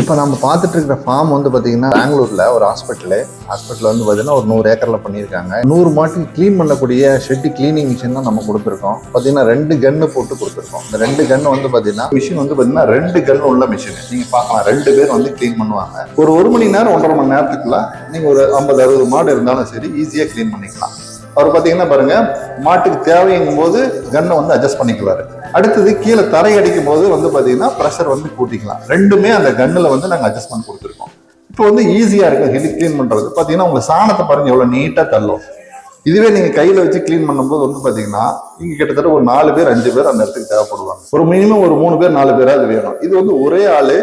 இப்போ நம்ம பார்த்துட்டு இருக்கிற ஃபார்ம் வந்து பார்த்தீங்கன்னா பெங்களூரில் ஒரு ஹாஸ்பிட்டல் வந்து பார்த்தீங்கன்னா ஒரு 100 ஏக்கரில் பண்ணியிருக்காங்க. 100 மாட்டுக்கு க்ளீன் பண்ணக்கூடிய ஷெட்டு கிளீனிங் மிஷின் தான் நம்ம கொடுத்துருக்கோம். பார்த்தீங்கன்னா 2 கன்று போட்டு கொடுத்துருக்கோம். இந்த 2 கன்று வந்து பார்த்தீங்கன்னா மிஷின் வந்து பார்த்தீங்கன்னா 2 கன்று உள்ள மிஷின். நீங்கள் பார்க்கலாம் 2 பேர் வந்து க்ளீன் பண்ணுவாங்க. ஒரு 1 மணி நேரம் 1.5 மணி நேரத்துக்குள்ள நீங்கள் ஒரு 50-60 மாடு இருந்தாலும் சரி ஈஸியாக க்ளீன் பண்ணிக்கலாம். அவர் பார்த்தீங்கன்னா பாருங்க, மாட்டுக்கு தேவைங்கும் போது கன்னை வந்து அட்ஜஸ்ட் பண்ணிக்குவாரு. அடுத்தது கீழே தரை அடிக்கும் போது வந்து பார்த்தீங்கன்னா ப்ரெஷர் வந்து கூட்டிக்கலாம். ரெண்டுமே அந்த கன்னில் வந்து நாங்கள் அட்ஜஸ்ட்மெண்ட் கொடுத்துருக்கோம். இப்போ வந்து ஈஸியாக இருக்கும் ஹெட் க்ளீன் பண்ணுறது. பார்த்தீங்கன்னா உங்கள் சாணத்தை பாருங்க எவ்வளோ நீட்டாக தள்ளும். இதுவே நீங்கள் கையில் வச்சு க்ளீன் பண்ணும்போது வந்து பார்த்தீங்கன்னா இங்கே கிட்டத்தட்ட ஒரு 4 பேர் 5 பேர் அந்த இடத்துக்கு தேவைப்படுவாங்க. ஒரு மினிமம் ஒரு 3 பேர் 4 பேராது வேணும். இது வந்து ஒரே ஆள்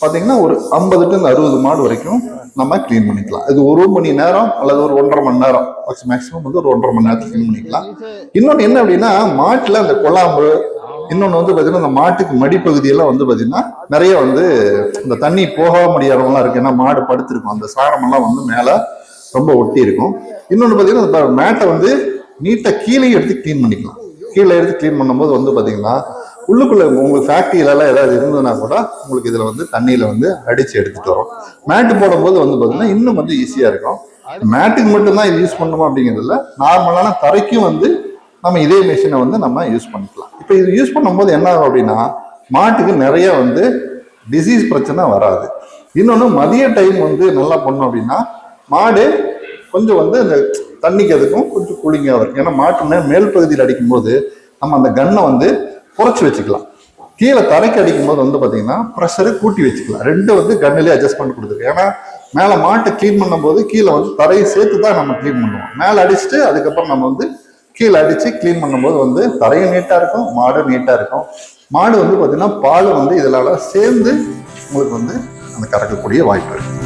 பார்த்தீங்கன்னா ஒரு 50 to 60 மாடு வரைக்கும் நம்ம கிளீன் பண்ணிக்கலாம். இது 1 மணி நேரம் அல்லது ஒரு 1.5 மணி நேரம் மேக்ஸிமம் வந்து ஒரு 1.5 மணி நேரத்துக்கு கிளீன் பண்ணிக்கலாம். இன்னொன்று என்ன அப்படின்னா, மாட்டுல அந்த கொழாம்பு, இன்னொன்று வந்து பார்த்தீங்கன்னா இந்த மாட்டுக்கு மடிப்பகுதியெல்லாம் வந்து பார்த்தீங்கன்னா நிறைய வந்து இந்த தண்ணி போக முடியாதவங்களாம் இருக்கு. ஏன்னா மாடு படுத்திருக்கும், அந்த சாரமெல்லாம் வந்து மேலே ரொம்ப ஒட்டி இருக்கும். இன்னொன்று பார்த்தீங்கன்னா இந்த மேட்டை வந்து நீட்டாக கீழே எடுத்து கிளீன் பண்ணிக்கலாம். கீழே எடுத்து கிளீன் பண்ணும்போது வந்து பார்த்தீங்கன்னா உள்ளுக்குள்ள உங்களுக்கு ஃபேக்டரியிலலாம் ஏதாவது இருந்ததுன்னா கூட உங்களுக்கு இதில் வந்து தண்ணியில் வந்து அடித்து எடுத்துட்டு வரும். மேட்டு போடும்போது வந்து பார்த்தீங்கன்னா இன்னும் வந்து ஈஸியாக இருக்கும். மேட்டுக்கு மட்டும்தான் இது யூஸ் பண்ணணுமா அப்படிங்கிறதுல நார்மலான தரைக்கும் வந்து நம்ம இதே மிஷினை வந்து நம்ம யூஸ் பண்ணிக்கலாம். இப்போ இது யூஸ் பண்ணும்போது என்ன ஆகும் அப்படின்னா, மாட்டுக்கு நிறைய வந்து டிசீஸ் பிரச்சனை வராது. இன்னொன்று மதிய டைம் வந்து நல்லா பண்ணோம் அப்படின்னா மாடு கொஞ்சம் வந்து அந்த தண்ணிக்கு அதுக்கும் கொஞ்சம் கூலிங்காக இருக்கும். ஏன்னா மாட்டு மேல் பகுதியில் அடிக்கும்போது நம்ம அந்த கன்னை வந்து குறைச்சி வச்சுக்கலாம். கீழே தரைக்கு அடிக்கும் போது வந்து பார்த்தீங்கன்னா ப்ரெஷரை கூட்டி வச்சுக்கலாம். ரெண்டு வந்து கன்னிலே அட்ஜஸ்ட்மெண்ட் கொடுத்துருக்கு. ஏன்னா மேலே மாட்டை க்ளீன் பண்ணும்போது கீழே வந்து தரையை சேர்த்து தான் நம்ம க்ளீன் பண்ணுவோம். மேலே அடிச்சுட்டு அதுக்கப்புறம் நம்ம வந்து கீழே அடித்து க்ளீன் பண்ணும்போது வந்து தரையும் நீட்டாக இருக்கும், மாடு நீட்டாக இருக்கும். மாடு வந்து பார்த்தீங்கன்னா பால் வந்து இதனால சேர்ந்து உங்களுக்கு வந்து அந்த கறக்கக்கூடிய வாய்ப்பு இருக்குது.